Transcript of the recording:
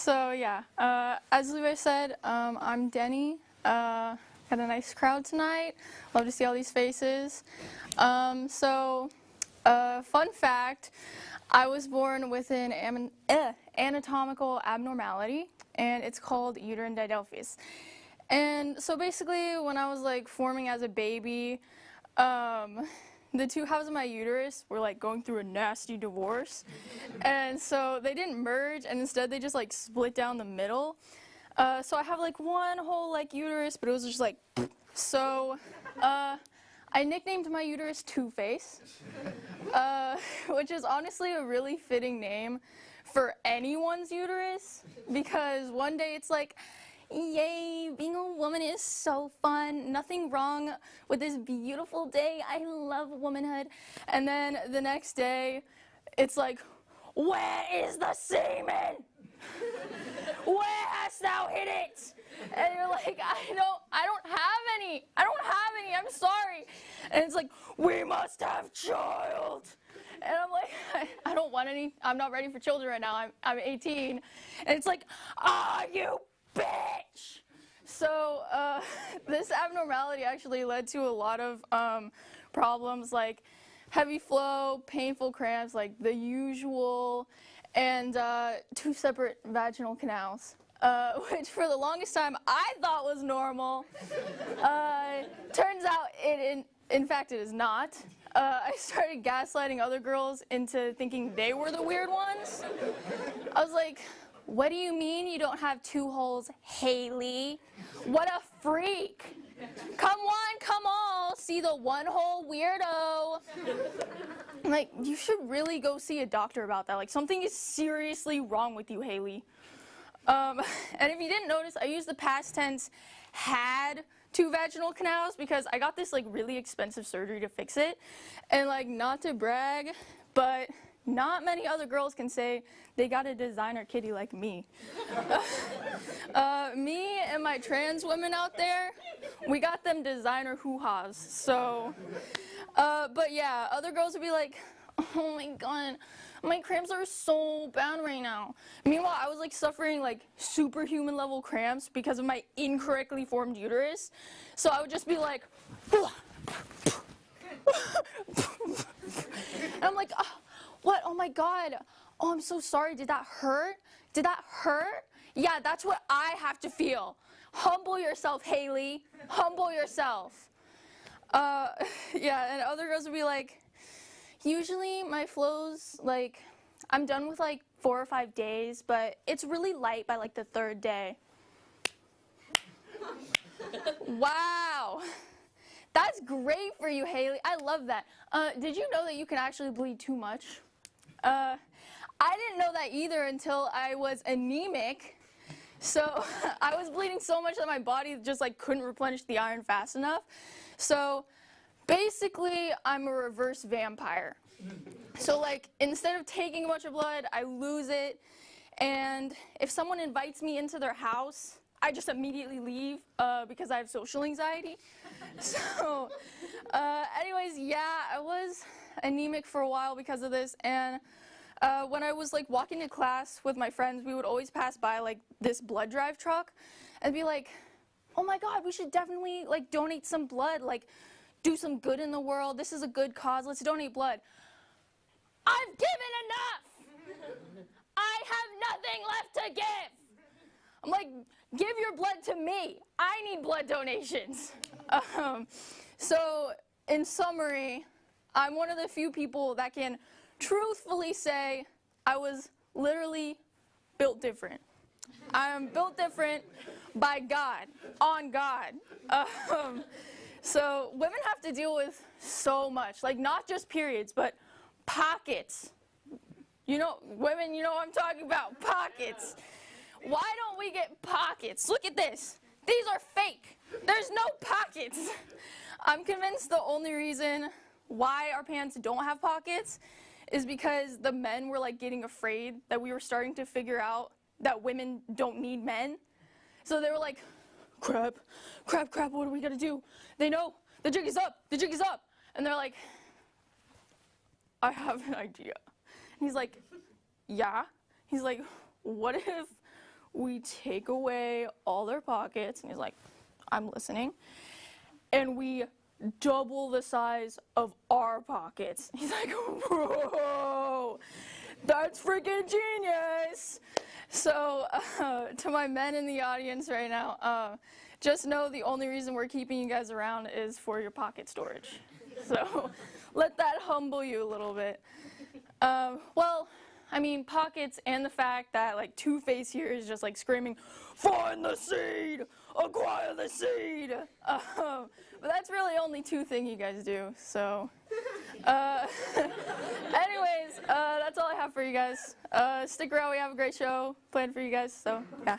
So yeah, as Levi said, I'm Denny. Got a nice crowd tonight. Love to see all these faces. Fun fact, I was born with an anatomical abnormality, and it's called uterine didelphys. And so basically, when I was like forming as a baby, the two halves of my uterus were like going through a nasty divorce. And so they didn't merge, and instead they just like split down the middle. So I have like one whole like uterus, but it was just like, so I nicknamed my uterus Two-Face, which is honestly a really fitting name for anyone's uterus, because one day it's like, yay, being a woman is so fun. Nothing wrong with this beautiful day. I love womanhood. And then the next day, it's like, where is the semen? Where hast thou hid it? And you're like, I don't have any. I don't have any. I'm sorry. And it's like, we must have child. And I'm like, I don't want any. I'm not ready for children right now. I'm 18. And it's like, are you bitch? So this abnormality actually led to a lot of problems like heavy flow, painful cramps, like the usual, and 2 separate vaginal canals, which for the longest time I thought was normal. Turns out in fact it is not. I started gaslighting other girls into thinking they were the weird ones. I was like, what do you mean you don't have 2 holes, Haley? What a freak. Come on, come all, see the 1 hole weirdo. I'm like, you should really go see a doctor about that. Like, something is seriously wrong with you, Haley. And if you didn't notice, I used the past tense had 2 vaginal canals because I got this like really expensive surgery to fix it. And like, not to brag, but not many other girls can say they got a designer kitty like me. Me and my trans women out there, we got them designer hoo-has. So, but yeah, other girls would be like, oh my god, my cramps are so bad right now. Meanwhile, I was like suffering like superhuman level cramps because of my incorrectly formed uterus. So I would just be like, and I'm like, oh, what? Oh my god. Oh, I'm so sorry. Did that hurt? Did that hurt? Yeah, that's what I have to feel. Humble yourself, Haley. Humble yourself. Yeah, and other girls would be like, usually my flows, like, I'm done with like 4 or 5 days, but it's really light by like the 3rd day. Wow. That's great for you, Haley. I love that. Did you know that you can actually bleed too much? I didn't know that either until I was anemic. So I was bleeding so much that my body just like couldn't replenish the iron fast enough. So basically, I'm a reverse vampire. So like, instead of taking a bunch of blood, I lose it. And if someone invites me into their house, I just immediately leave because I have social anxiety. So anyways, yeah, I was anemic for a while because of this. And when I was like walking to class with my friends, we would always pass by like this blood drive truck and be like, oh my god, we should definitely like donate some blood, like do some good in the world. This is a good cause. Let's donate blood. I've given enough. I have nothing left to give. I'm like, give your blood to me. I need blood donations. So in summary, I'm one of the few people that can truthfully say I was literally built different. I am built different by God, on God. So women have to deal with so much, like not just periods, but pockets. You know, women, you know what I'm talking about, pockets. Why don't we get pockets? Look at this. These are fake. There's no pockets. I'm convinced the only reason why our pants don't have pockets is because the men were like getting afraid that we were starting to figure out that women don't need men. So they were like, crap, what are we gonna do? They know, the jig is up. And they're like, I have an idea. And he's like, yeah? He's like, what if we take away all their pockets, and he's like, I'm listening, and we double the size of our pockets. He's like, whoa, that's freaking genius. So to my men in the audience right now, just know the only reason we're keeping you guys around is for your pocket storage. So let that humble you a little bit. Well, I mean, pockets and the fact that, like, Two-Face here is just, like, screaming, find the seed, acquire the seed. But that's really only two things you guys do, so. Anyways, that's all I have for you guys. Stick around, we have a great show planned for you guys, so, yeah.